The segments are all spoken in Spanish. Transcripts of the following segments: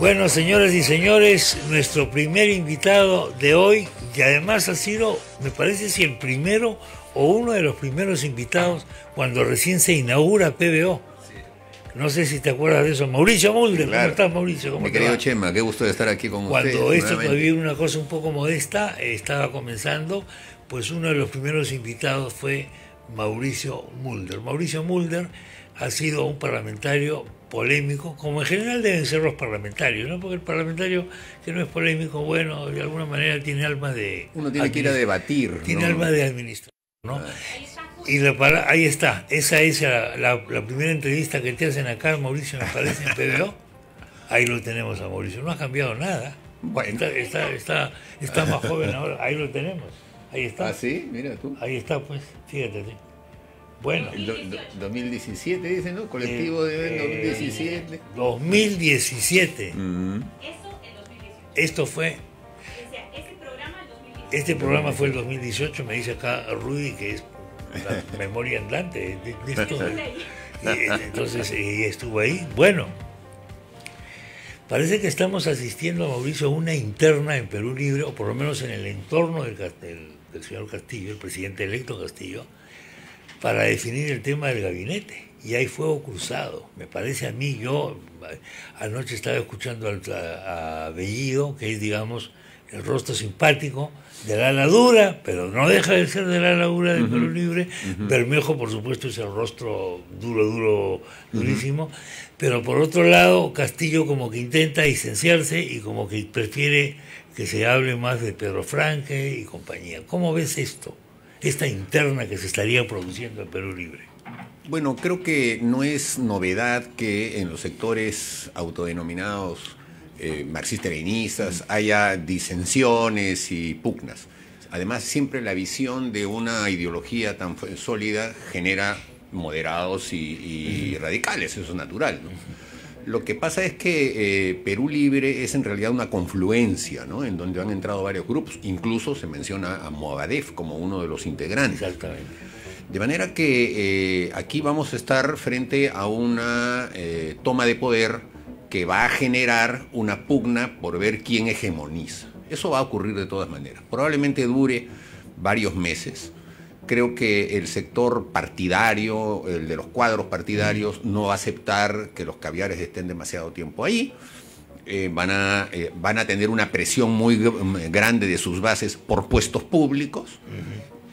Bueno, señoras y señores, nuestro primer invitado de hoy, y además ha sido, me parece si el primero o uno de los primeros invitados cuando recién se inaugura PBO. No sé si te acuerdas de eso. Mauricio Mulder, claro. ¿Cómo estás, Mauricio? ¿Cómo Mi querido Chema, qué gusto de estar aquí con ustedes. Cuando esto todavía era una cosa un poco modesta, estaba comenzando, pues uno de los primeros invitados fue Mauricio Mulder. Mauricio Mulder ha sido un parlamentario polémico, como en general deben ser los parlamentarios, ¿no? Porque el parlamentario que no es polémico, bueno, de alguna manera tiene alma de... Uno tiene que ir a debatir, tiene ¿no? alma de administrador, ¿no? Y ahí está, esa es la primera entrevista que te hacen acá, Mauricio, me parece, en PBO. Ahí lo tenemos a Mauricio, no ha cambiado nada. Bueno. Está más joven ahora, ahí lo tenemos. Ahí está. Ah, sí, mira tú. Ahí está, pues, fíjate. Bueno. 2017, dice, ¿no? Colectivo de 2017. 2017. Eso en 2018. Esto fue... Ese programa en 2018. Este programa fue el 2018, me dice acá Rudy, que es la memoria andante de esto. Entonces estuvo ahí. Bueno, parece que estamos asistiendo, Mauricio, a una interna en Perú Libre, o por lo menos en el entorno del señor Castillo, el presidente electo Castillo, para definir el tema del gabinete. Y hay fuego cruzado. Me parece a mí, yo anoche estaba escuchando a Bellido, que es, digamos, el rostro simpático del ala dura, pero no deja de ser del ala dura de Perú Libre. Bermejo, por supuesto, es el rostro durísimo. Pero por otro lado, Castillo como que intenta distanciarse y como que prefiere que se hable más de Pedro Franque y compañía. ¿Cómo ves esto? Esta interna que se estaría produciendo en Perú Libre. Bueno, creo que no es novedad que en los sectores autodenominados marxistas-leninistas haya disensiones y pugnas. Además, siempre la visión de una ideología tan sólida genera moderados y radicales, eso es natural, ¿no? Lo que pasa es que Perú Libre es en realidad una confluencia, ¿no? En donde han entrado varios grupos, incluso se menciona a Movadef como uno de los integrantes. Exactamente. De manera que aquí vamos a estar frente a una toma de poder que va a generar una pugna por ver quién hegemoniza. Eso va a ocurrir de todas maneras. Probablemente dure varios meses. Creo que el sector partidario, el de los cuadros partidarios, no va a aceptar que los caviares estén demasiado tiempo ahí. Van a tener una presión muy grande de sus bases por puestos públicos.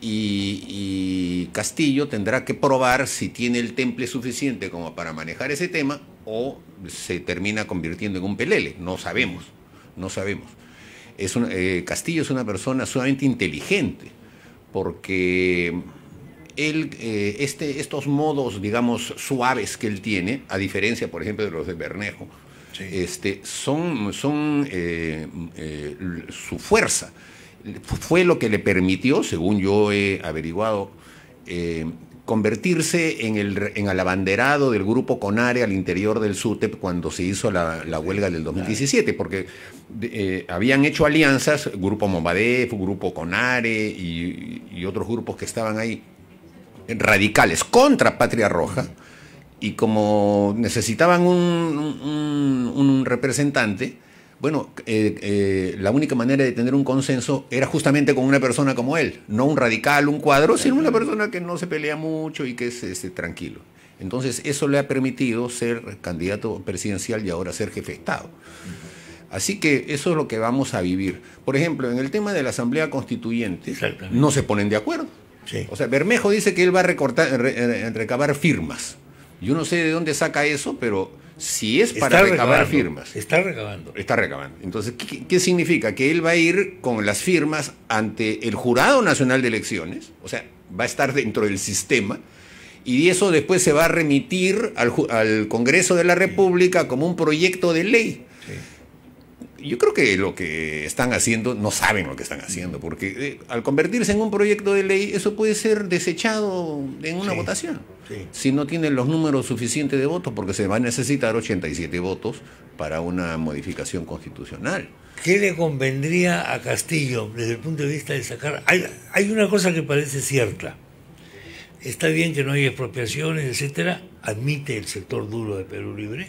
Y Castillo tendrá que probar si tiene el temple suficiente como para manejar ese tema o se termina convirtiendo en un pelele. No sabemos. Castillo es una persona sumamente inteligente porque él, estos modos, digamos, suaves que él tiene, a diferencia, por ejemplo, de los de Bermejo, sí, son su fuerza. Fue lo que le permitió, según yo he averiguado, convertirse en el abanderado del grupo CONARE al interior del SUTEP cuando se hizo la huelga del 2017, porque habían hecho alianzas, Grupo Movadef, Grupo CONARE y otros grupos que estaban ahí, radicales, contra Patria Roja, y como necesitaban un representante, bueno, la única manera de tener un consenso era justamente con una persona como él, no un radical, un cuadro, sino una persona que no se pelea mucho y que es tranquilo. Entonces eso le ha permitido ser candidato presidencial y ahora ser jefe de Estado. Así que eso es lo que vamos a vivir. Por ejemplo, en el tema de la Asamblea Constituyente, no se ponen de acuerdo. Sí. O sea, Bermejo dice que él va a recabar firmas. Yo no sé de dónde saca eso, pero si es para recabar firmas. Está recabando. Entonces, ¿qué significa? Que él va a ir con las firmas ante el Jurado Nacional de Elecciones, o sea, va a estar dentro del sistema, y eso después se va a remitir al Congreso de la República como un proyecto de ley. Sí. Yo creo que lo que están haciendo, no saben lo que están haciendo, porque al convertirse en un proyecto de ley, eso puede ser desechado en una votación. Sí. Si no tienen los números suficientes de votos, porque se va a necesitar 87 votos para una modificación constitucional. ¿Qué le convendría a Castillo desde el punto de vista de sacar? Hay una cosa que parece cierta. Está bien que no haya expropiaciones, etcétera, admite el sector duro de Perú Libre,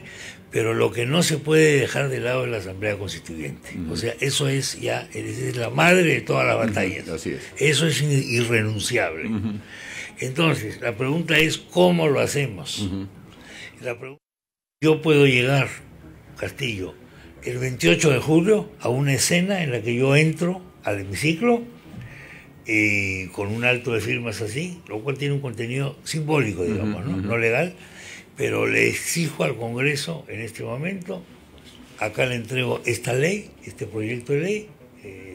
pero lo que no se puede dejar de lado es la Asamblea Constituyente. O sea, eso es ya, es la madre de todas las batallas. Así es. Eso es irrenunciable. Entonces, la pregunta es, ¿cómo lo hacemos? La pregunta, yo puedo llegar, Castillo, el 28 de julio a una escena en la que yo entro al hemiciclo con un alto de firmas así, lo cual tiene un contenido simbólico, digamos, ¿no? No legal, pero le exijo al Congreso en este momento, acá le entrego esta ley, este proyecto de ley,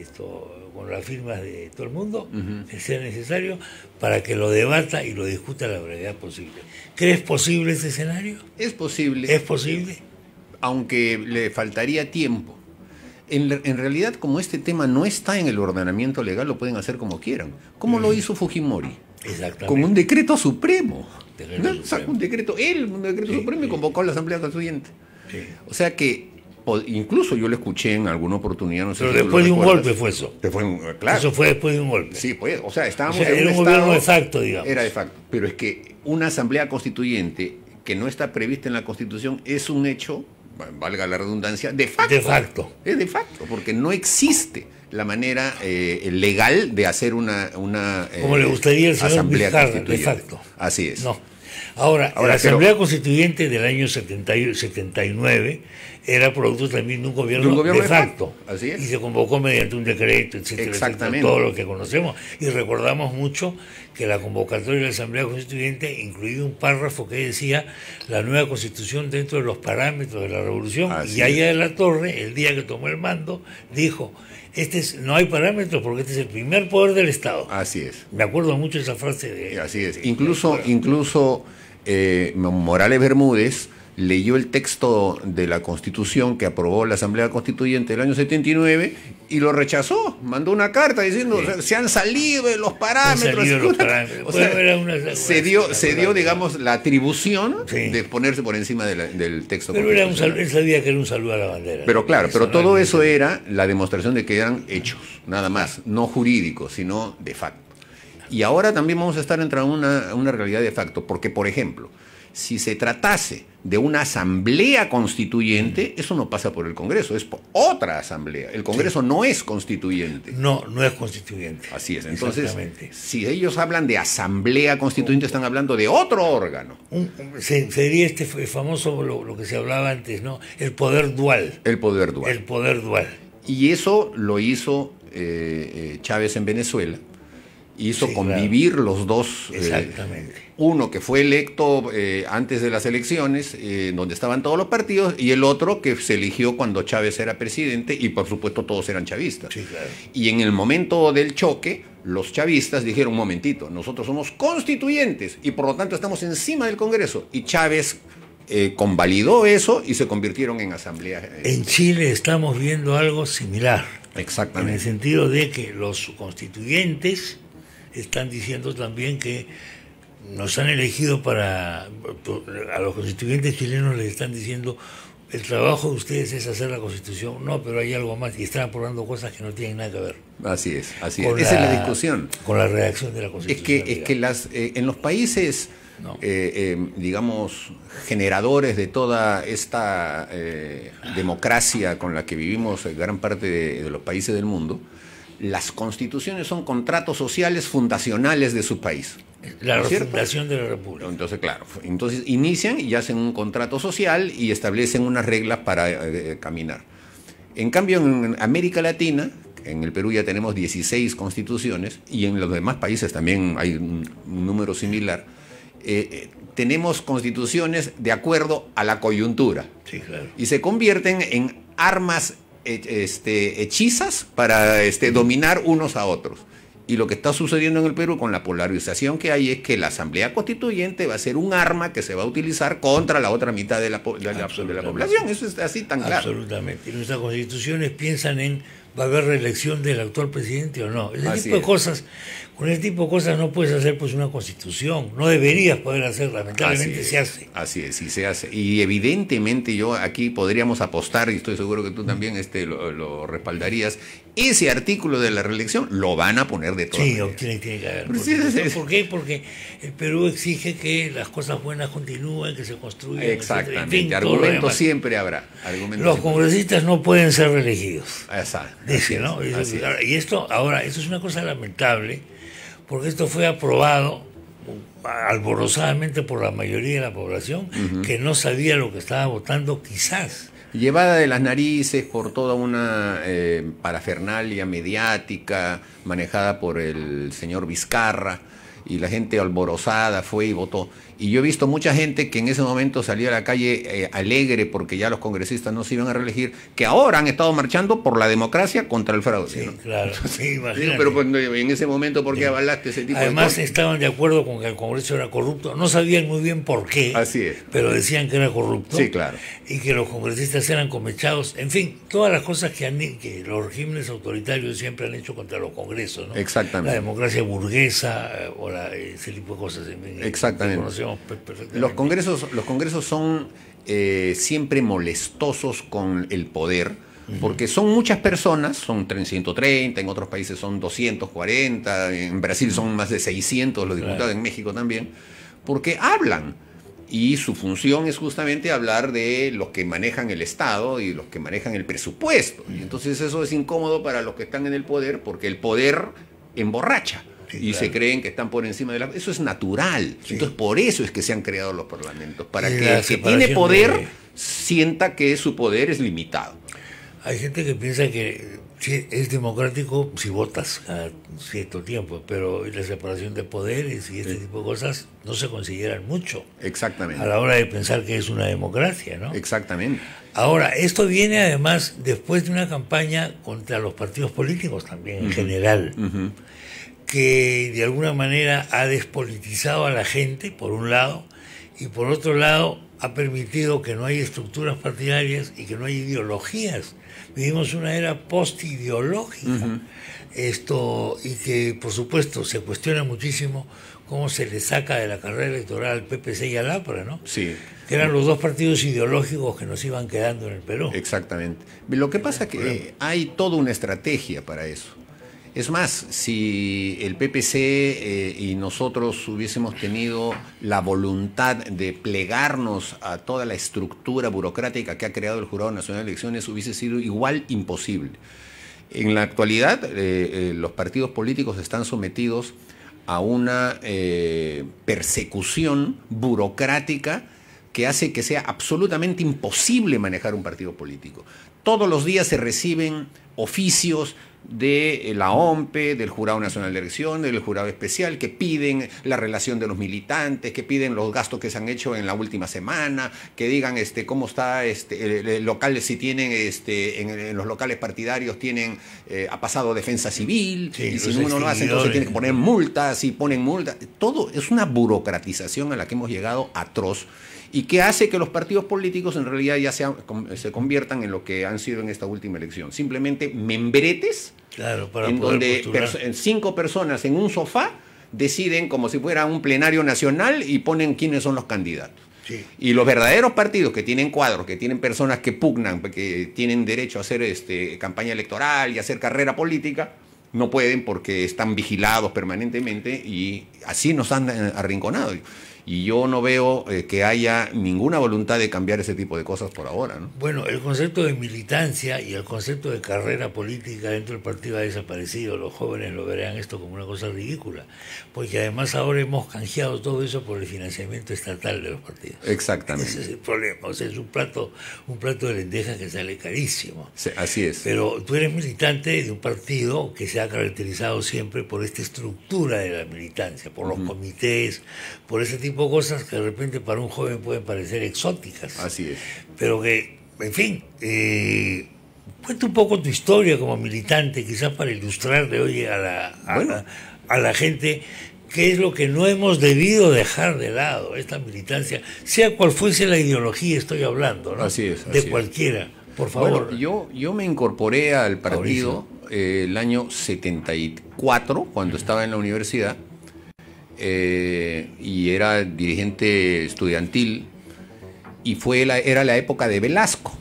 esto con las firmas de todo el mundo, que sea necesario, para que lo debata y lo discuta a la brevedad posible. ¿Crees posible ese escenario? Es posible. ¿Es posible? Aunque le faltaría tiempo. En realidad, como este tema no está en el ordenamiento legal, lo pueden hacer como quieran. ¿Cómo lo hizo Fujimori? Exactamente. Con un decreto supremo. Decreto ¿No? Sacó supremo. un decreto supremo y convocó a la Asamblea Constituyente. Sí. O sea que, incluso yo lo escuché en alguna oportunidad, no sé Pero si tú después lo de un recuerdas. golpe fue eso. Claro. Eso fue después de un golpe. Sí, pues, o sea, estábamos O sea, en era un estado, gobierno de facto, digamos. Era de facto. Pero es que una Asamblea Constituyente que no está prevista en la Constitución es un hecho, valga la redundancia, de facto. De facto. Es de facto, porque no existe la manera legal de hacer una Como le gustaría al señor Asamblea Vizcarra, Constituyente. de facto. Así es. No. Ahora, la Asamblea Constituyente del año 79 era producto también de un gobierno de facto. Así es. Y se convocó mediante un decreto, etcétera, Exactamente. etcétera, todo lo que conocemos. Y recordamos mucho que la convocatoria de la Asamblea Constituyente incluía un párrafo que decía la nueva Constitución dentro de los parámetros de la revolución. Así y allá de la Torre, el día que tomó el mando, dijo, no hay parámetros porque este es el primer poder del Estado. Así es. Me acuerdo mucho esa frase de... Así es. Incluso Morales Bermúdez leyó el texto de la Constitución que aprobó la Asamblea Constituyente del año 79 y lo rechazó. Mandó una carta diciendo, se han salido de los parámetros. O sea, se dio, digamos, la atribución de ponerse por encima del texto constitucional. Pero él sabía que era un saludo a la bandera. Pero claro, pero todo eso era la demostración de que eran hechos, nada más, no jurídicos, sino de facto. Y ahora también vamos a estar entre una realidad de facto, porque, por ejemplo, si se tratase de una asamblea constituyente, eso no pasa por el Congreso, es por otra asamblea. El Congreso no es constituyente. No es constituyente. Así es. Entonces, si ellos hablan de asamblea constituyente, están hablando de otro órgano. Sería este famoso, lo que se hablaba antes, ¿no? El poder dual. El poder dual. El poder dual. Y eso lo hizo Chávez en Venezuela. Hizo convivir los dos. Exactamente. Uno que fue electo antes de las elecciones, donde estaban todos los partidos, y el otro que se eligió cuando Chávez era presidente, y por supuesto todos eran chavistas. Sí, claro. Y en el momento del choque, los chavistas dijeron, un momentito, nosotros somos constituyentes, y por lo tanto estamos encima del Congreso. Y Chávez convalidó eso y se convirtieron en asamblea. En Chile estamos viendo algo similar. Exactamente. En el sentido de que los constituyentes están diciendo también que nos han elegido a los constituyentes chilenos les están diciendo, el trabajo de ustedes es hacer la Constitución. No, pero hay algo más, y están aprobando cosas que no tienen nada que ver. Así es, así es. Esa es la discusión. Con la redacción de la Constitución. Es que en los países, digamos, generadores de toda esta democracia con la que vivimos gran parte de los países del mundo, las constituciones son contratos sociales fundacionales de su país. La fundación de la República. Entonces, claro, inician y hacen un contrato social y establecen unas reglas para caminar. En cambio, en América Latina, en el Perú ya tenemos 16 constituciones y en los demás países también hay un número similar. Tenemos constituciones de acuerdo a la coyuntura. Sí, claro. Y se convierten en armas hechizas para dominar unos a otros. Y lo que está sucediendo en el Perú con la polarización que hay es que la Asamblea Constituyente va a ser un arma que se va a utilizar contra la otra mitad de la población. Eso es así tan claro. Absolutamente. Y nuestras constituciones piensan en, ¿va a haber reelección del actual presidente o no? Ese tipo de cosas, Con ese tipo de cosas no puedes hacer pues una constitución, no deberías poder hacer, lamentablemente se hace. Así es, sí se hace. Y evidentemente yo aquí podríamos apostar, y estoy seguro que tú también lo respaldarías, ese artículo de la reelección lo van a poner de todas maneras. Tiene que haber. ¿Por Sí, qué? Porque el Perú exige que las cosas buenas continúen, que se construyan. Exactamente, en fin, argumentos siempre habrá. Los congresistas no pueden ser reelegidos. Exacto. Dice, ¿no? Y esto es una cosa lamentable, porque esto fue aprobado alborozadamente por la mayoría de la población, que no sabía lo que estaba votando quizás. Llevada de las narices por toda una parafernalia mediática manejada por el señor Vizcarra, y la gente alborozada fue y votó. Y yo he visto mucha gente que en ese momento salió a la calle alegre porque ya los congresistas no se iban a reelegir, que ahora han estado marchando por la democracia contra el fraude. Sí, ¿no? claro. Sí, imagínate. Pero cuando, en ese momento, ¿por qué avalaste ese tipo Además, de cosas? estaban de acuerdo con que el Congreso era corrupto. No sabían muy bien por qué, Así es. pero decían que era corrupto. Sí, claro. Y que los congresistas eran comechados. En fin, todas las cosas que los regímenes autoritarios siempre han hecho contra los congresos, ¿no? Exactamente. La democracia burguesa o ese tipo de cosas. Exactamente. Los congresos son siempre molestosos con el poder, porque son muchas personas, son 130, en otros países son 240, en Brasil son más de 600 los diputados, claro. En México también, porque hablan. Y su función es justamente hablar de los que manejan el Estado y los que manejan el presupuesto. Y entonces eso es incómodo para los que están en el poder, porque el poder emborracha. Sí, y claro. Se creen que están por encima de la... Eso es natural. Sí. Entonces, por eso es que se han creado los parlamentos, para que el que tiene poder sienta que su poder es limitado. Hay gente que piensa que es democrático si votas cada cierto tiempo, pero la separación de poderes y este tipo de cosas no se consideran mucho. Exactamente. A la hora de pensar que es una democracia, ¿no? Exactamente. Ahora, esto viene además después de una campaña contra los partidos políticos también, en general, que de alguna manera ha despolitizado a la gente, por un lado, y por otro lado ha permitido que no haya estructuras partidarias y que no haya ideologías. Vivimos una era postideológica. Y que, por supuesto, se cuestiona muchísimo cómo se le saca de la carrera electoral al PPC y al APRA, ¿no? Sí. Que eran los dos partidos ideológicos que nos iban quedando en el Perú. Exactamente. Lo que pasa es que hay toda una estrategia para eso. Es más, si el PPC y nosotros hubiésemos tenido la voluntad de plegarnos a toda la estructura burocrática que ha creado el Jurado Nacional de Elecciones, hubiese sido igual imposible. En la actualidad, los partidos políticos están sometidos a una persecución burocrática que hace que sea absolutamente imposible manejar un partido político. Todos los días se reciben oficios de la OMPE, del Jurado Nacional de Elecciones, del Jurado Especial, que piden la relación de los militantes, que piden los gastos que se han hecho en la última semana, que digan cómo está locales, si tienen en los locales partidarios tienen ha pasado defensa civil, sí, y si uno no lo hace, entonces tiene que poner multas, y ponen multas. Todo es una burocratización a la que hemos llegado atroz, y que hace que los partidos políticos en realidad ya se conviertan en lo que han sido en esta última elección. Simplemente membretes, claro, para en donde 5 personas en un sofá deciden como si fuera un plenario nacional y ponen quiénes son los candidatos. Sí. Y los verdaderos partidos que tienen cuadros, que tienen personas que pugnan, que tienen derecho a hacer campaña electoral y hacer carrera política, no pueden porque están vigilados permanentemente, y así nos han arrinconado. Y yo no veo que haya ninguna voluntad de cambiar ese tipo de cosas por ahora, ¿no? Bueno, el concepto de militancia y el concepto de carrera política dentro del partido ha desaparecido. Los jóvenes lo verán esto como una cosa ridícula, porque además ahora hemos canjeado todo eso por el financiamiento estatal de los partidos. Exactamente. Ese es el problema. O sea, es un plato de lentejas que sale carísimo. Sí, así es. Pero tú eres militante de un partido que se ha caracterizado siempre por esta estructura de la militancia, por los comités, por ese tipo de cosas que de repente para un joven pueden parecer exóticas. Así es. Pero que, en fin, cuenta un poco tu historia como militante, quizás para ilustrarle, oye, a la gente qué es lo que no hemos debido dejar de lado, esta militancia, sea cual fuese la ideología, estoy hablando, ¿no? Así es. De cualquiera. Por favor. Bueno, yo me incorporé al partido el año 74, cuando estaba en la universidad, y era dirigente estudiantil, y era la época de Velasco.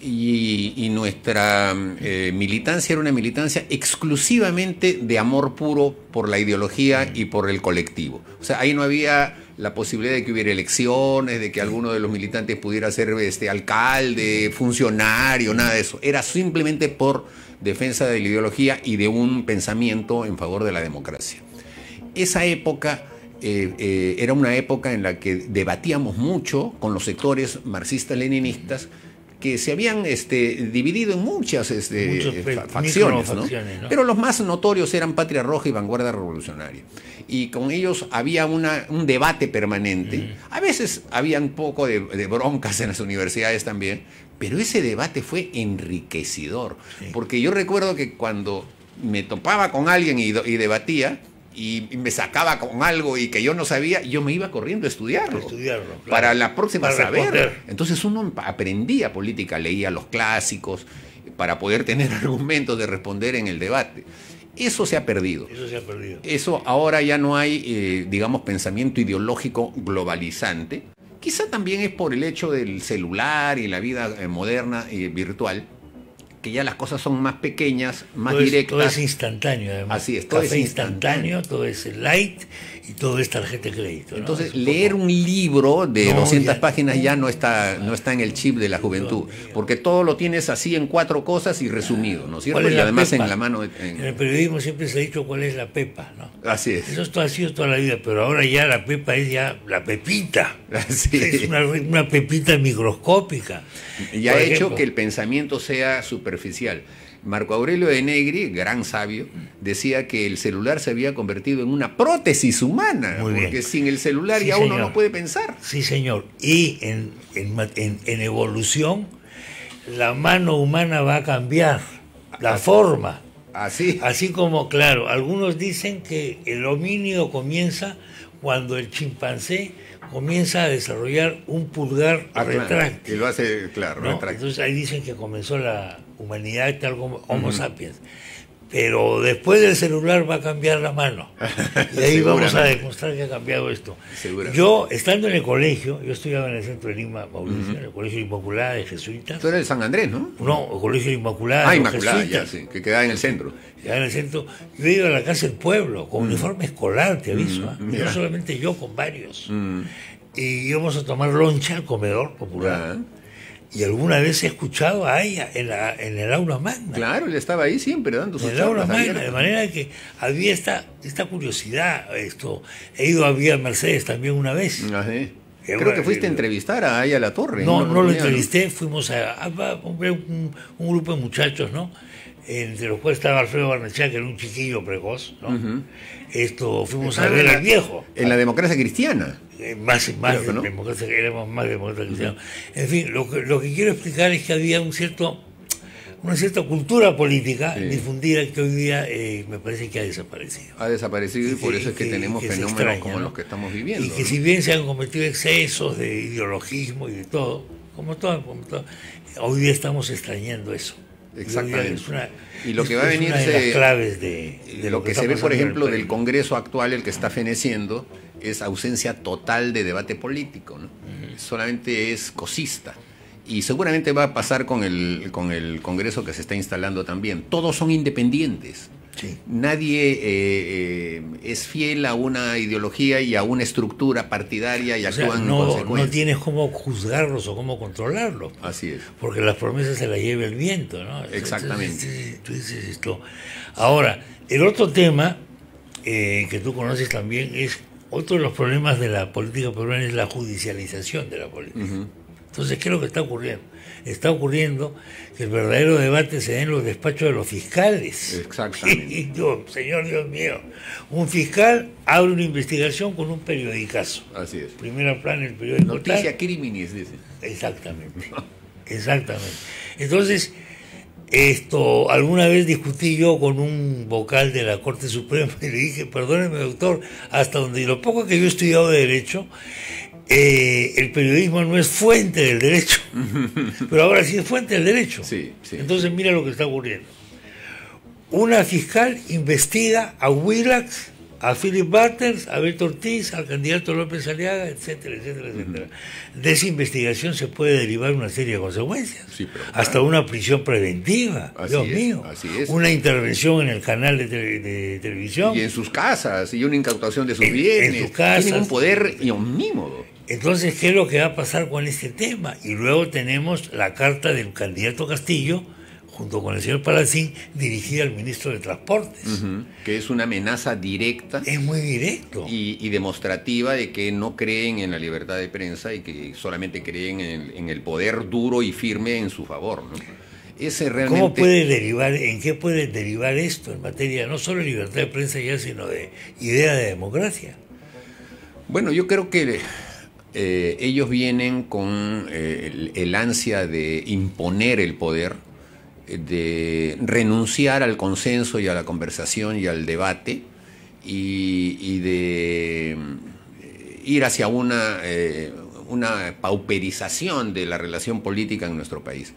Y nuestra militancia era una militancia exclusivamente de amor puro por la ideología y por el colectivo. O sea, ahí no había la posibilidad de que hubiera elecciones, de que alguno de los militantes pudiera ser alcalde, funcionario, nada de eso. Era simplemente por defensa de la ideología y de un pensamiento en favor de la democracia. Esa época era una época en la que debatíamos mucho con los sectores marxistas-leninistas, que se habían dividido en muchas facciones, ¿no? Pero los más notorios eran Patria Roja y Vanguardia Revolucionaria. Y con ellos había un debate permanente. A veces había un poco de broncas en las universidades también, pero ese debate fue enriquecedor. Sí. Porque yo recuerdo que cuando me topaba con alguien y debatía, y me sacaba con algo y que yo no sabía, yo me iba corriendo a estudiarlo claro, para la próxima para saber. Responder. Entonces uno aprendía política, leía los clásicos para poder tener argumentos de responder en el debate. Eso se ha perdido. Eso se ha perdido. Eso ahora ya no hay, digamos, pensamiento ideológico globalizante. Quizá también es por el hecho del celular y la vida moderna y virtual, que ya las cosas son más pequeñas, más directas. Todo es instantáneo, además. Así es, todo Café es instantáneo, todo es light y todo es tarjeta de crédito, ¿no? Entonces, leer un libro de 200 páginas ya no está en el chip de la juventud, porque todo lo tienes así en 4 cosas y resumido, ¿no es cierto? Y además pepa? En la mano. En el periodismo siempre se ha dicho cuál es la pepa, ¿no? Así es. Eso ha sido toda la vida, pero ahora ya la pepa es ya la pepita. Así es una pepita microscópica. Y ha hecho que el pensamiento sea superficial. Marco Aurelio de Negri, gran sabio, decía que el celular se había convertido en una prótesis humana, porque sin el celular ya uno no puede pensar. Sí, señor. Y en evolución, la mano humana va a cambiar, la forma. Así como, claro, algunos dicen que el homínido comienza cuando el chimpancé comienza a desarrollar un pulgar retráctil. Y lo hace, claro, ¿no? Retráctil. Entonces ahí dicen que comenzó la humanidad tal como Homo sapiens. Pero después del celular va a cambiar la mano. Y ahí vamos a demostrar que ha cambiado esto. Yo, estando en el colegio, yo estudiaba en el centro de Lima, Mauricio, en el Colegio Inmaculada de Jesuitas. Tú eres de San Andrés, ¿no? No, el Colegio Inmaculada. Inmaculada, ya, sí, que queda en el centro. Ya en el centro. Yo iba a la casa del pueblo, con uniforme escolar, te aviso. No solamente yo, con varios. Y íbamos a tomar loncha al comedor popular. Y alguna vez he escuchado a ella en el aula magna. Claro, él estaba ahí siempre dando sus charlas. En el aula magna, de manera que había esta curiosidad. He ido a Vía Mercedes también una vez. Creo que fuiste a entrevistar a Aya La Torre. No lo entrevisté, fuimos a un grupo de muchachos, ¿no? Entre los cuales estaba Alfredo Barnechea, que era un chiquillo precoz, ¿no? Fuimos a ver al viejo. En la democracia cristiana. Más democracia, éramos más democracia cristiana. En fin, lo que quiero explicar es que había una cierta cultura política difundida que hoy día me parece que ha desaparecido. Ha desaparecido y por eso es que tenemos fenómenos extraña, como los que estamos viviendo. Y que si bien se han cometido excesos de ideologismo y de todo, como todo, hoy día estamos extrañando eso. Exactamente. Y lo que va a venirse de las claves de lo que se ve, por ejemplo, del Congreso actual, el que está feneciendo, es ausencia total de debate político, ¿no? Solamente es cosista. Y seguramente va a pasar con el Congreso que se está instalando también. Todos son independientes. Sí. Nadie es fiel a una ideología y a una estructura partidaria y actúan en consecuencia. No tienes cómo juzgarlos o cómo controlarlos. Así es. Porque las promesas se las lleva el viento, ¿no? Exactamente. Tú dices esto. Ahora, el otro tema que tú conoces también es otro de los problemas de la política peruana, es la judicialización de la política. Entonces, ¿qué es lo que está ocurriendo? Está ocurriendo que el verdadero debate se da en los despachos de los fiscales. Exactamente. Señor Dios mío, un fiscal abre una investigación con un periodicazo. Así es. Primera plana el periódico. Noticia criminis, dice. Exactamente. Exactamente. Entonces, alguna vez discutí yo con un vocal de la Corte Suprema y le dije, perdóneme doctor, hasta donde lo poco que yo he estudiado de Derecho, el periodismo no es fuente del derecho, pero ahora sí es fuente del derecho. Sí. Entonces mira lo que está ocurriendo. una fiscal investiga a Willax, a Philip Butters, a Beto Ortiz, al candidato López Aliaga, etcétera, etcétera, etcétera. De esa investigación se puede derivar una serie de consecuencias. Sí, pero, hasta una prisión preventiva, Dios mío. Así es. Una intervención en el canal de televisión. Y en sus casas, y una incautación de sus bienes. En sus casas. Tienen un poder omnímodo. Entonces, ¿qué es lo que va a pasar con este tema? Y luego tenemos la carta del candidato Castillo, junto con el señor Palacín, dirigida al ministro de Transportes. Que es una amenaza directa. Es muy directo. Y demostrativa de que no creen en la libertad de prensa y que solamente creen en el poder duro y firme en su favor, ¿no? Ese realmente... ¿Cómo puede derivar, en qué puede derivar esto en materia no solo de libertad de prensa ya, sino de idea de democracia? Bueno, yo creo que ellos vienen con el ansia de imponer el poder, de renunciar al consenso y a la conversación y al debate y de ir hacia una pauperización de la relación política en nuestro país,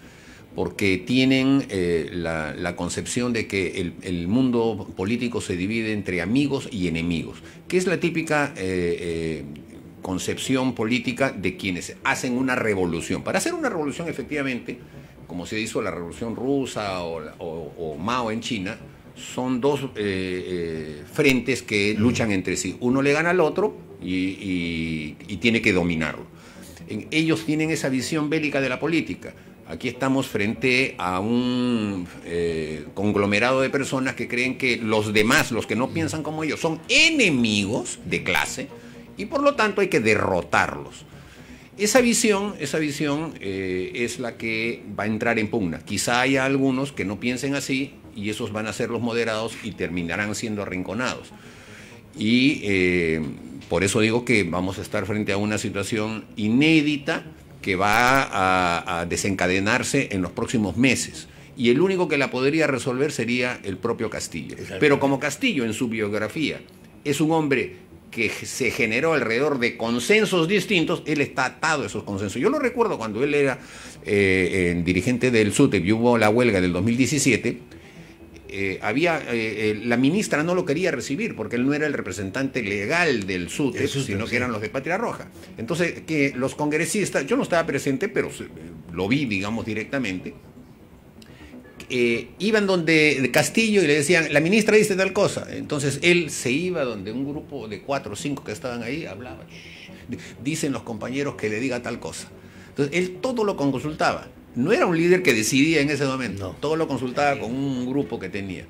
porque tienen la concepción de que el mundo político se divide entre amigos y enemigos, que es la típica concepción política de quienes hacen una revolución. Para hacer una revolución, efectivamente, como se hizo la Revolución Rusa o Mao en China, son dos frentes que luchan entre sí. Uno le gana al otro y tiene que dominarlo. Ellos tienen esa visión bélica de la política. Aquí estamos frente a un conglomerado de personas que creen que los demás, los que no piensan como ellos, son enemigos de clase y por lo tanto hay que derrotarlos. Esa visión es la que va a entrar en pugna. Quizá haya algunos que no piensen así y esos van a ser los moderados y terminarán siendo arrinconados. Y por eso digo que vamos a estar frente a una situación inédita que va a desencadenarse en los próximos meses. Y el único que la podría resolver sería el propio Castillo. Pero como Castillo en su biografía es un hombre que se generó alrededor de consensos distintos, él está atado a esos consensos. Yo lo recuerdo cuando él era dirigente del SUTEP y hubo la huelga del 2017, la ministra no lo quería recibir porque él no era el representante legal del SUTEP, sino que eran los de Patria Roja. Entonces, que los congresistas, yo no estaba presente, pero lo vi, digamos, directamente, iban donde Castillo y le decían, la ministra dice tal cosa. Entonces él se iba donde un grupo de 4 o 5 que estaban ahí, hablaban, dicen los compañeros que le diga tal cosa. Entonces él todo lo consultaba. No era un líder que decidía en ese momento, no. Todo lo consultaba con un grupo que tenía.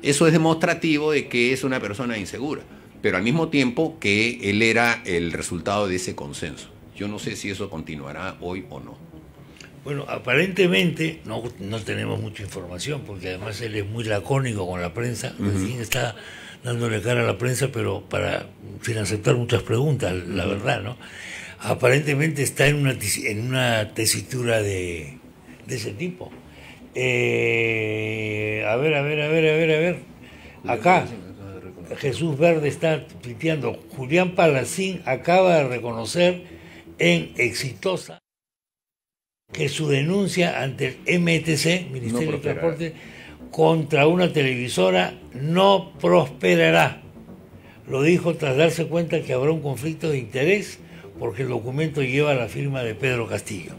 Eso es demostrativo de que es una persona insegura, pero al mismo tiempo que él era el resultado de ese consenso. Yo no sé si eso continuará hoy o no. Bueno, aparentemente no tenemos mucha información, porque además él es muy lacónico con la prensa, recién está dándole cara a la prensa, pero sin aceptar muchas preguntas, la verdad, ¿no? Aparentemente está en una tesitura de ese tipo. A ver. Acá, Jesús Verde está tuiteando, Julián Palacín acaba de reconocer en Exitosa que su denuncia ante el MTC, Ministerio de Transporte, contra una televisora no prosperará. Lo dijo tras darse cuenta que habrá un conflicto de interés porque el documento lleva la firma de Pedro Castillo.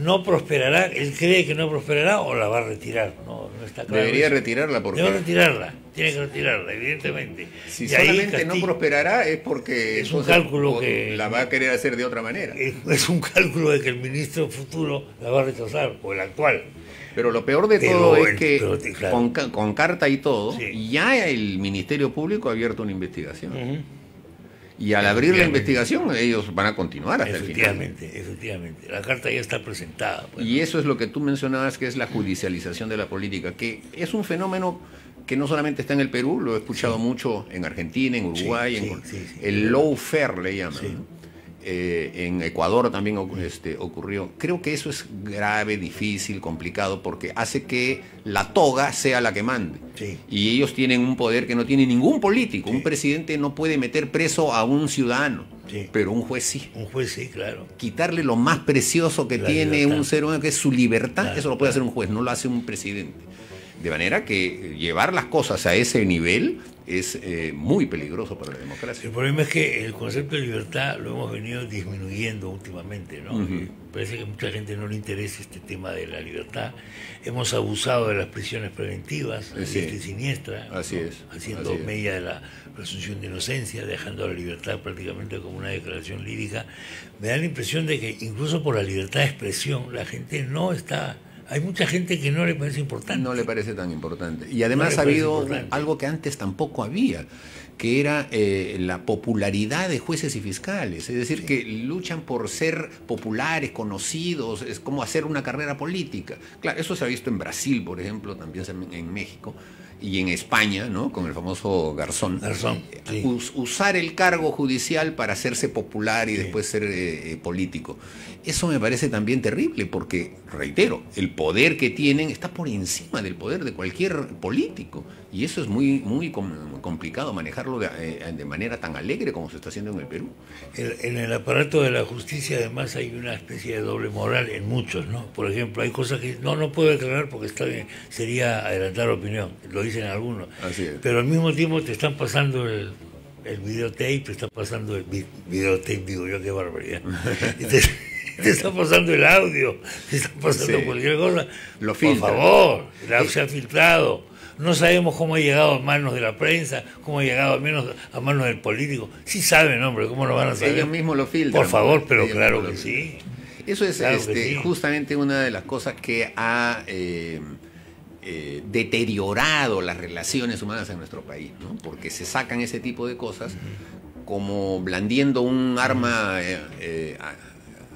No prosperará, él cree que no prosperará o la va a retirar, no está claro. Debería retirarla porque... Debe retirarla, tiene que retirarla, evidentemente. Si solamente no prosperará es porque es un cálculo que la va a querer hacer de otra manera. Es un cálculo de que el ministro futuro la va a rechazar, o el actual. Pero lo peor de todo es que claro, con carta y todo, ya el Ministerio Público ha abierto una investigación. Y al abrir la investigación, ellos van a continuar hasta el final. Efectivamente. La carta ya está presentada. Pues. Y eso es lo que tú mencionabas, que es la judicialización de la política, que es un fenómeno que no solamente está en el Perú, lo he escuchado mucho en Argentina, en Uruguay, el lawfare le llaman. ¿No? En Ecuador también ocurrió. Creo que eso es grave, difícil, complicado, porque hace que la toga sea la que mande. Y ellos tienen un poder que no tiene ningún político. Un presidente no puede meter preso a un ciudadano, pero un juez sí. Un juez sí, claro. Quitarle lo más precioso que tiene un ser humano, que es su libertad, eso lo puede hacer un juez, no lo hace un presidente. De manera que llevar las cosas a ese nivel es muy peligroso para la democracia. El problema es que el concepto de libertad lo hemos venido disminuyendo últimamente, ¿no? Parece que a mucha gente no le interesa este tema de la libertad. Hemos abusado de las prisiones preventivas, Sí. diestra y siniestra, Así ¿no? es, Haciendo así es. mella de la presunción de inocencia, dejando la libertad prácticamente como una declaración lírica. Me da la impresión de que incluso por la libertad de expresión la gente no está... Hay mucha gente que no le parece importante. No le parece tan importante. Y además No le ha habido parece importante. algo que antes tampoco había, que era la popularidad de jueces y fiscales. Es decir, que luchan por ser populares, conocidos, es como hacer una carrera política. Claro, eso se ha visto en Brasil, por ejemplo, también en México, y en España, ¿no? Con el famoso Garzón. Garzón, sí. Usar el cargo judicial para hacerse popular y después ser político. Eso me parece también terrible porque, reitero, el poder que tienen está por encima del poder de cualquier político. Y eso es muy complicado manejarlo de manera tan alegre como se está haciendo en el Perú. En el aparato de la justicia además hay una especie de doble moral en muchos, ¿no? Por ejemplo, hay cosas que no puedo declarar porque está bien, sería adelantar opinión, lo dicen algunos. Así es. Pero al mismo tiempo te están pasando el videotape, te está pasando el videotape, digo yo, qué barbaridad. Te está pasando el audio, te está pasando Sí. cualquier cosa. Lo Por filtran. favor, se ha filtrado. No sabemos cómo ha llegado a manos de la prensa, cómo ha llegado a manos del político. Sí saben, hombre, ¿cómo lo van a saber? Ellos mismos lo filtran. Por favor, pero Ellos claro mismos que lo sí. Eso es Claro que sí. justamente una de las cosas que ha deteriorado las relaciones humanas en nuestro país, ¿no? Porque se sacan ese tipo de cosas como blandiendo un arma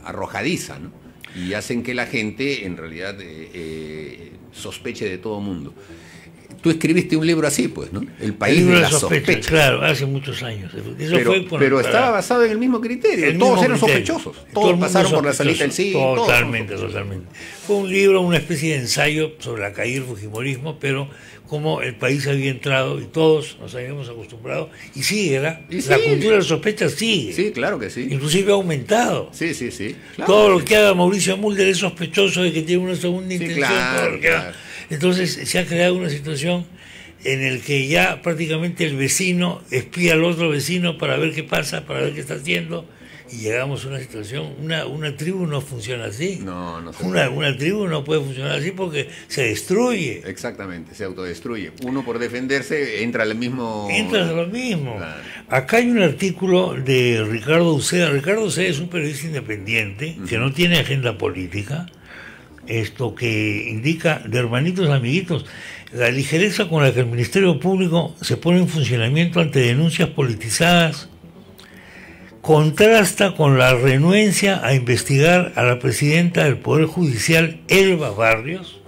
arrojadiza, ¿no? Y hacen que la gente en realidad sospeche de todo mundo. Tú escribiste un libro así, pues, ¿no? El país libro de la sospecha. Claro, hace muchos años. Eso Pero estaba basado en el mismo criterio. el Todos mismo eran criterio. sospechosos. Todo el Todos mundo pasaron por la sospechoso. salita del sí. todos son Totalmente, sospechosos. totalmente. Fue un libro, una especie de ensayo sobre la caída del fujimorismo, pero como el país había entrado y todos nos habíamos acostumbrado, y sigue, ¿verdad? Y La sigue. cultura de la sospecha sigue. Sí, claro que sí. Inclusive ha aumentado. Sí. Claro. Todo lo que haga Mauricio Mulder es sospechoso de que tiene una segunda Sí, intención. claro, todo lo que haga. claro. Entonces se ha creado una situación en el que ya prácticamente el vecino espía al otro vecino para ver qué pasa, para ver qué está haciendo, y llegamos a una situación, una tribu no funciona así. No se Una tribu no puede funcionar así porque se destruye. Exactamente, se autodestruye. Uno por defenderse entra al mismo... Entras a lo mismo. Claro. Acá hay un artículo de Ricardo Uceda. Ricardo Uceda es un periodista independiente que no tiene agenda política. Esto que indica, de hermanitos amiguitos, la ligereza con la que el Ministerio Público se pone en funcionamiento ante denuncias politizadas contrasta con la renuencia a investigar a la presidenta del Poder Judicial, Elba Barrios,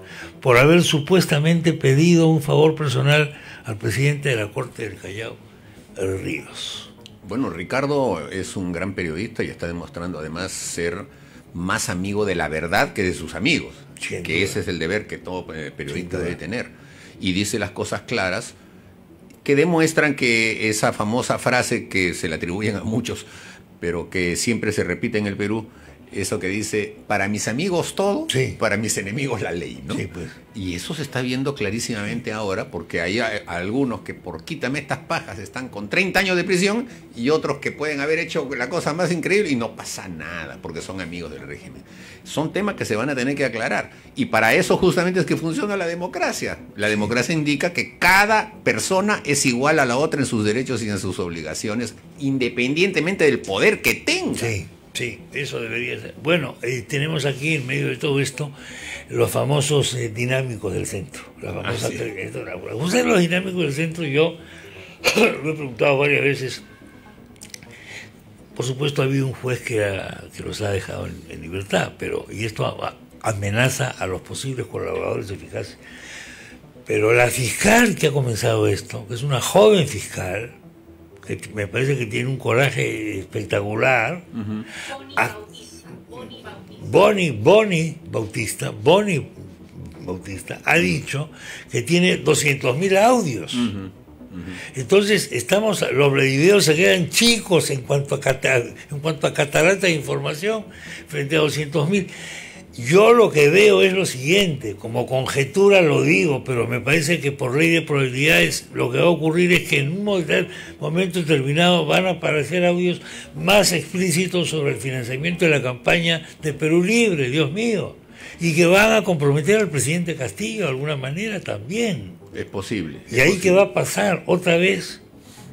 por haber supuestamente pedido un favor personal al presidente de la Corte del Callao, Ríos. Bueno, Ricardo es un gran periodista y está demostrando además ser más amigo de la verdad que de sus amigos, Sin que duda. ese es el deber que todo periodista Sin duda. debe tener. Y dice las cosas claras que demuestran que esa famosa frase que se le atribuyen a muchos, pero que siempre se repite en el Perú, eso que dice, para mis amigos todo, Sí. para mis enemigos la ley, ¿no? Sí, pues. Y eso se está viendo clarísimamente ahora, porque hay algunos que por quítame estas pajas están con 30 años de prisión y otros que pueden haber hecho la cosa más increíble y no pasa nada, porque son amigos del régimen. Son temas que se van a tener que aclarar. Y para eso justamente es que funciona la democracia. La democracia indica que cada persona es igual a la otra en sus derechos y en sus obligaciones, independientemente del poder que tenga. Sí, eso debería ser. Bueno, tenemos aquí en medio de todo esto los famosos dinámicos del centro. La famosa sí. Ustedes los dinámicos del centro, yo lo he preguntado varias veces. Por supuesto, ha habido un juez que los ha dejado en libertad, y esto amenaza a los posibles colaboradores eficaces. Pero la fiscal que ha comenzado esto, que es una joven fiscal, que me parece que tiene un coraje espectacular, Bonnie Bautista ha dicho que tiene 200.000 audios. Entonces los videos se quedan chicos en cuanto a catarata de información frente a 200.000. Yo lo que veo es lo siguiente, como conjetura lo digo, pero me parece que por ley de probabilidades lo que va a ocurrir es que en un momento determinado van a aparecer audios más explícitos sobre el financiamiento de la campaña de Perú Libre, Dios mío, y que van a comprometer al presidente Castillo de alguna manera también. Es posible. ¿Y ahí qué va a pasar? Otra vez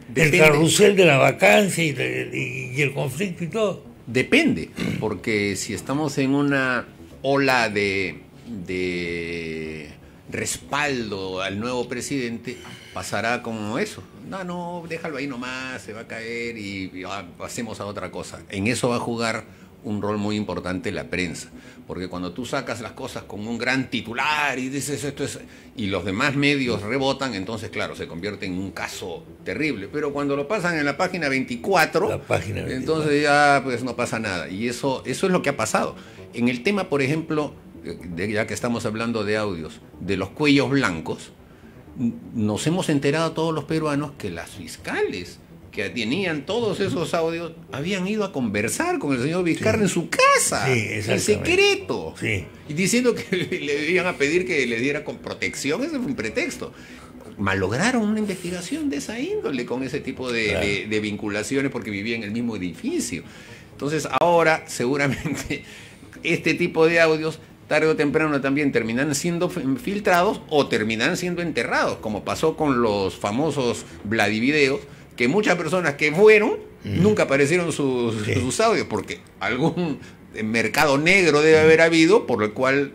Depende. el carrusel de la vacancia y el conflicto y todo. Depende, porque si estamos en una ola de respaldo al nuevo presidente, pasará como eso. No, déjalo ahí nomás, se va a caer y pasemos a otra cosa. En eso va a jugar un rol muy importante la prensa, porque cuando tú sacas las cosas con un gran titular y dices esto es, y los demás medios rebotan, entonces claro, se convierte en un caso terrible, pero cuando lo pasan en la página 24, entonces ya pues no pasa nada, y eso es lo que ha pasado. En el tema, por ejemplo, ya que estamos hablando de audios, de los cuellos blancos, nos hemos enterado todos los peruanos que las fiscales que tenían todos esos audios, habían ido a conversar con el señor Vizcarra en su casa, en secreto, y diciendo que le iban a pedir que le diera con protección. Ese fue un pretexto. Malograron una investigación de esa índole con ese tipo de vinculaciones porque vivían en el mismo edificio. Entonces ahora seguramente este tipo de audios tarde o temprano también terminan siendo filtrados o terminan siendo enterrados, como pasó con los famosos Vladivideos, que muchas personas que fueron nunca aparecieron sus audios, porque algún mercado negro debe haber habido por el cual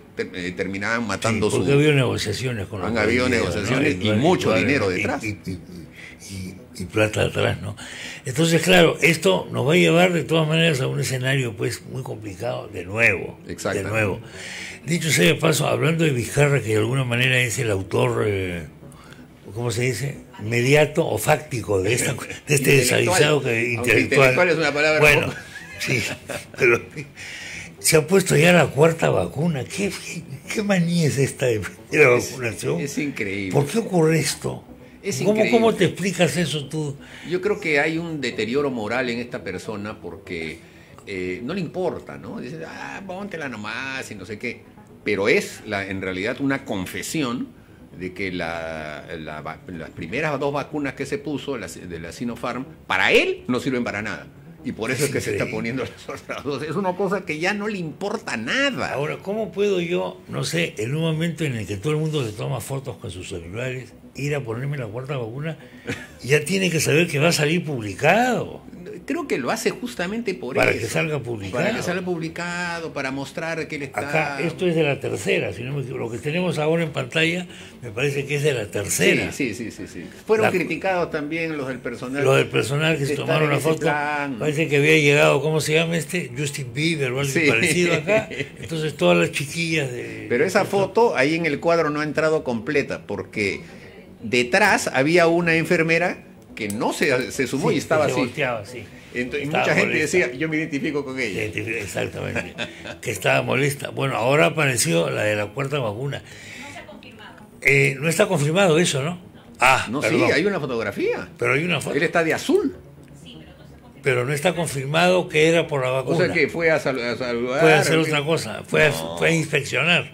terminaban matando porque había negociaciones con los han habido negociaciones, ¿no? y mucho dinero detrás. Y plata atrás, ¿no? Entonces, claro, esto nos va a llevar de todas maneras a un escenario pues muy complicado de nuevo. De nuevo. Dicho sea de paso, hablando de Vizcarra, que de alguna manera es el autor, ¿cómo se dice? Mediato o fáctico de este desaguisado intelectual es una palabra. Bueno, sí, pero se ha puesto ya la cuarta vacuna. ¿Qué manía es esta de la vacunación? Es increíble. ¿Por qué ocurre esto? ¿Cómo te explicas eso tú? Yo creo que hay un deterioro moral en esta persona porque no le importa, ¿no? Dice, póntela nomás y no sé qué. Pero es en realidad una confesión de que las primeras 2 vacunas que se puso, de la Sinopharm, para él no sirven para nada. Y por eso es que se está poniendo las otras 2. Es una cosa que ya no le importa nada. Ahora, ¿cómo puedo yo, no sé, en un momento en el que todo el mundo se toma fotos con sus celulares, ir a ponerme la cuarta vacuna? Ya tiene que saber que va a salir publicado. Creo que lo hace justamente para que salga publicado. Para que salga publicado, para mostrar que él está... Acá, esto es de la tercera, si no me equivoco. Lo que tenemos ahora en pantalla me parece que es de la tercera. Sí. Fueron criticados también los del personal. Los del personal que se tomaron la foto. Parece que había llegado, ¿cómo se llama este? Justin Bieber o algo parecido acá. Entonces todas las chiquillas de... Pero esa foto ahí en el cuadro no ha entrado completa, porque detrás había una enfermera que no se sumó y estaba así. Volteaba, sí. Entonces, y mucha gente decía, yo me identifico con ella. Exactamente, que estaba molesta. Bueno, ahora apareció la de la cuarta vacuna. No se ha confirmado. No está confirmado eso, ¿no? No, perdón. Sí, hay una fotografía. Pero hay una foto. Él está de azul. Sí, pero no se ha confirmado. Pero no está confirmado que era por la vacuna. O sea que fue a saludar. Fue a hacer otra cosa, fue a inspeccionar.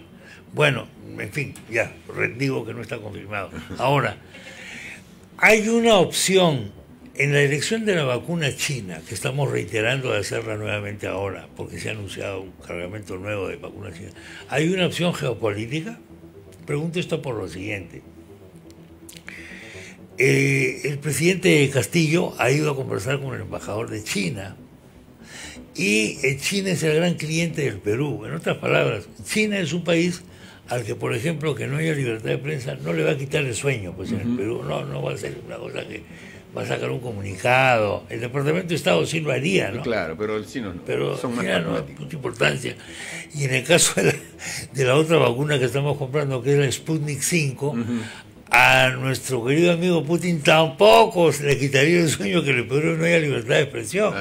Bueno, en fin, ya, digo que no está confirmado. Ahora, hay una opción en la elección de la vacuna china, que estamos reiterando de hacerla nuevamente ahora, porque se ha anunciado un cargamento nuevo de vacuna china. ¿Hay una opción geopolítica? Pregunto esto por lo siguiente. El presidente Castillo ha ido a conversar con el embajador de China, y China es el gran cliente del Perú. En otras palabras, China es un país al que, por ejemplo, que no haya libertad de prensa no le va a quitar el sueño, pues en el Perú no va a ser una cosa que va a sacar un comunicado. El Departamento de Estado sí lo haría, ¿no? Claro, pero el chino no. Pero son más no hay mucha importancia. Y en el caso de la otra vacuna que estamos comprando, que es la Sputnik 5, a nuestro querido amigo Putin tampoco se le quitaría el sueño que en el Perú no haya libertad de expresión.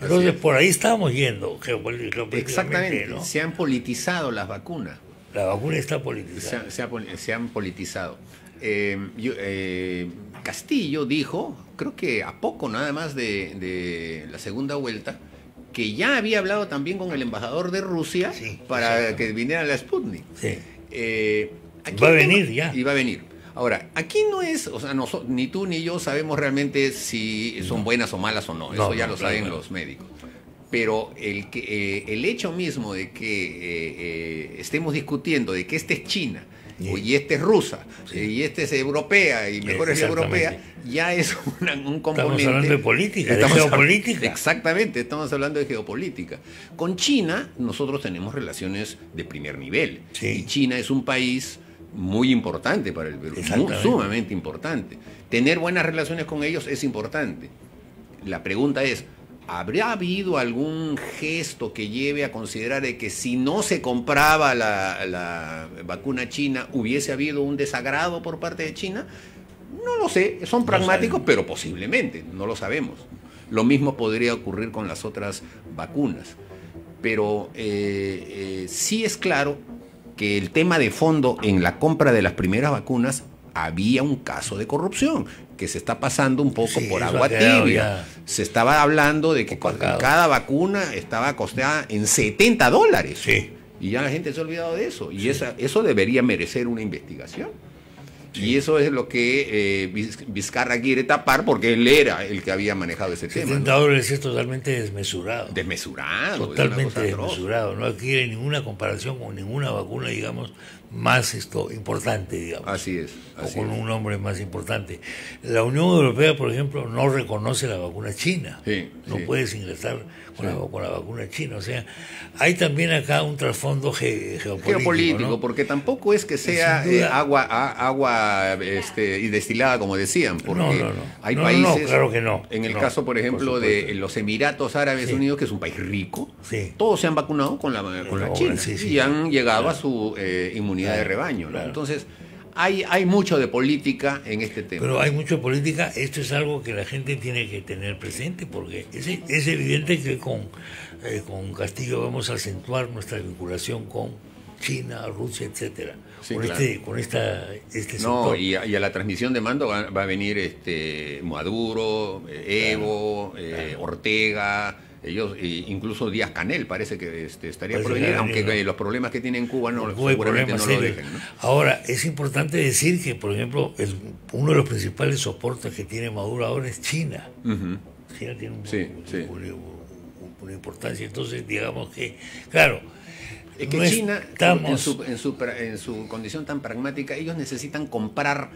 Entonces, por ahí estamos yendo geopolíticamente. Exactamente, ¿no? Se han politizado las vacunas. La vacuna está politizada. Se han politizado. Castillo dijo, creo que a poco nada más de la segunda vuelta, que ya había hablado también con el embajador de Rusia Sí, para que viniera la Sputnik. Sí. Aquí Va a el tema- venir ya. Y va a venir. Ahora, aquí no es, o sea, ni tú ni yo sabemos realmente si son buenas o malas o no. Eso No, ya no, lo claro, saben claro. los médicos. Pero el hecho mismo de que estemos discutiendo de que esta es China Sí. y esta es rusa y esta es europea y mejor es Exactamente. europea, ya es un componente. Estamos hablando de política, de Estamos geopolítica. Exactamente, estamos hablando de geopolítica. Con China nosotros tenemos relaciones de primer nivel. Sí. Y China es un país muy importante para el Perú, Exactamente. sumamente importante. Tener buenas relaciones con ellos es importante. La pregunta es, ¿habrá habido algún gesto que lleve a considerar de que si no se compraba la vacuna china hubiese habido un desagrado por parte de China? No lo sé, son pragmáticos, sabemos. pero posiblemente, no lo sabemos. Lo mismo podría ocurrir con las otras vacunas. Pero sí es claro que el tema de fondo en la compra de las primeras vacunas había un caso de corrupción que se está pasando un poco Sí, por eso agua ha quedado tibia. ya Se estaba hablando de que opacado. cada vacuna estaba costeada en $70. Sí. Y ya la gente se ha olvidado de eso. Y eso debería merecer una investigación. Y eso es lo que Vizcarra quiere tapar porque él era el que había manejado ese tema. ¿no? $70 es totalmente desmesurado. Desmesurado. es una Totalmente cosa atroz. desmesurado. No adquiere ninguna comparación con ninguna vacuna, digamos, más importante, digamos. Así es. O Así con es. un nombre más importante. La Unión Europea, por ejemplo, no reconoce la vacuna china. Sí, No sí. puedes ingresar con, Sí. con la vacuna china. O sea, hay también acá un trasfondo geopolítico. Geopolítico, ¿no? porque tampoco es que sea Sin duda. agua y destilada como decían, porque No. hay No, países, claro que no. en el No, caso por ejemplo por de supuesto. los Emiratos Árabes Sí. Unidos, que es un país rico, Sí. todos se han vacunado con la China sí, sí, y han sí. llegado Claro. a su inmunidad de Claro, rebaño, ¿no? claro. Entonces hay mucho de política en este tema. Pero hay mucha política. Esto es algo que la gente tiene que tener presente porque es evidente que con Castillo vamos a acentuar nuestra vinculación con China, Rusia, etcétera. Sí, con claro. este No, sector. y a la transmisión de mando va a venir Maduro, Evo, Ortega, ellos, incluso Díaz Canel parece que estaría Parece por que venir, va a venir, aunque ¿no? los problemas que tiene en Cuba no, Hubo seguramente problemas no lo serios. dejen, ¿no? Ahora, es importante decir que, por ejemplo, uno de los principales soportes que tiene Maduro ahora es China. Ujú. China tiene Sí, sí. una importancia. Entonces, digamos que, claro, Es que no China, estamos- en su condición tan pragmática, ellos necesitan comprar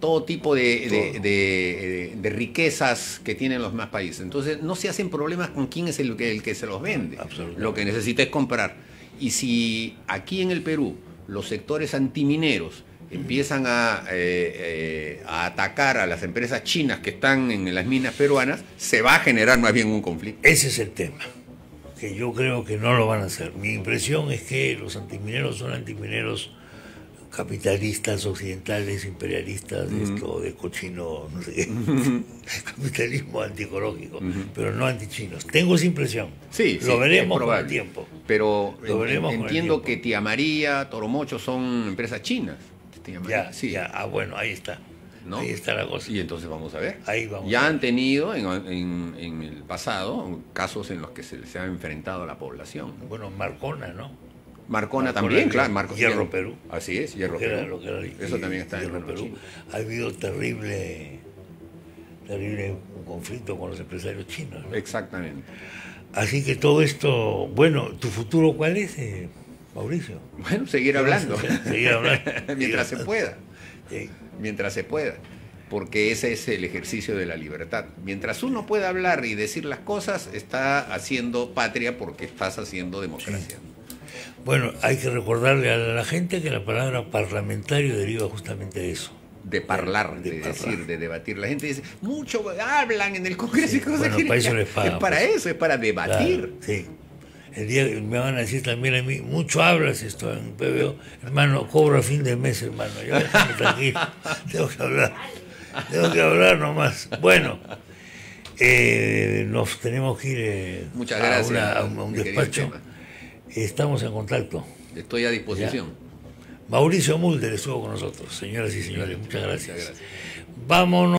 todo tipo de riquezas que tienen los demás países. Entonces, no se hacen problemas con quién es el que se los vende. Absolutamente. Lo que necesita es comprar. Y si aquí en el Perú los sectores antimineros empiezan a atacar a las empresas chinas que están en las minas peruanas, se va a generar más bien un conflicto. ese es el tema, que yo creo que no lo van a hacer. Mi impresión es que los antimineros son antimineros capitalistas, occidentales, imperialistas, de cochino, no sé qué, capitalismo antiecológico, pero no antichinos. Tengo esa impresión. Sí, lo sí, veremos es con probable. el tiempo. Pero Lo veremos con el entiendo tiempo. que Tía María, Toromocho son empresas chinas. Tía María, Ya, sí. ya, bueno, ahí está. ¿No? Ahí está la cosa. Y entonces vamos a ver. Ahí vamos Ya a ver. han tenido en el pasado casos en los que se ha enfrentado a la población. Bueno, Marcona, ¿no? Marcona Marcona, también, claro. Hierro Perú. Así es, Hierro Lo que era- Perú. lo que era Eso también está en Hierro manos Perú. chinas. Ha habido terrible conflicto con los empresarios chinos, ¿no? Exactamente. Así que todo esto, bueno, ¿tu futuro cuál es, Mauricio? Bueno, seguir hablando. Seguir hablando. Mientras se pueda. Sí. Mientras se pueda. Porque ese es el ejercicio de la libertad. Mientras uno pueda hablar y decir las cosas, está haciendo patria porque estás haciendo democracia. Bueno, hay que recordarle a la gente que la palabra parlamentario deriva justamente de eso. De parlar, De de parlar. decir, de debatir. La gente dice, mucho hablan en el Congreso y cosas bueno, que para eso les pagan, es para pues. eso, es para debatir. Claro, sí. El día que me van a decir también a mí, mucho hablas esto en PBO, hermano, cobro a fin de mes, hermano, yo déjame tranquilo, tengo que hablar nomás. Bueno, nos tenemos que ir Muchas gracias, a un mi querido despacho. Chema. Estamos en contacto. Estoy a disposición. Mauricio Mulder estuvo con nosotros, señoras y señores, muchas gracias. Muchas gracias. Vámonos.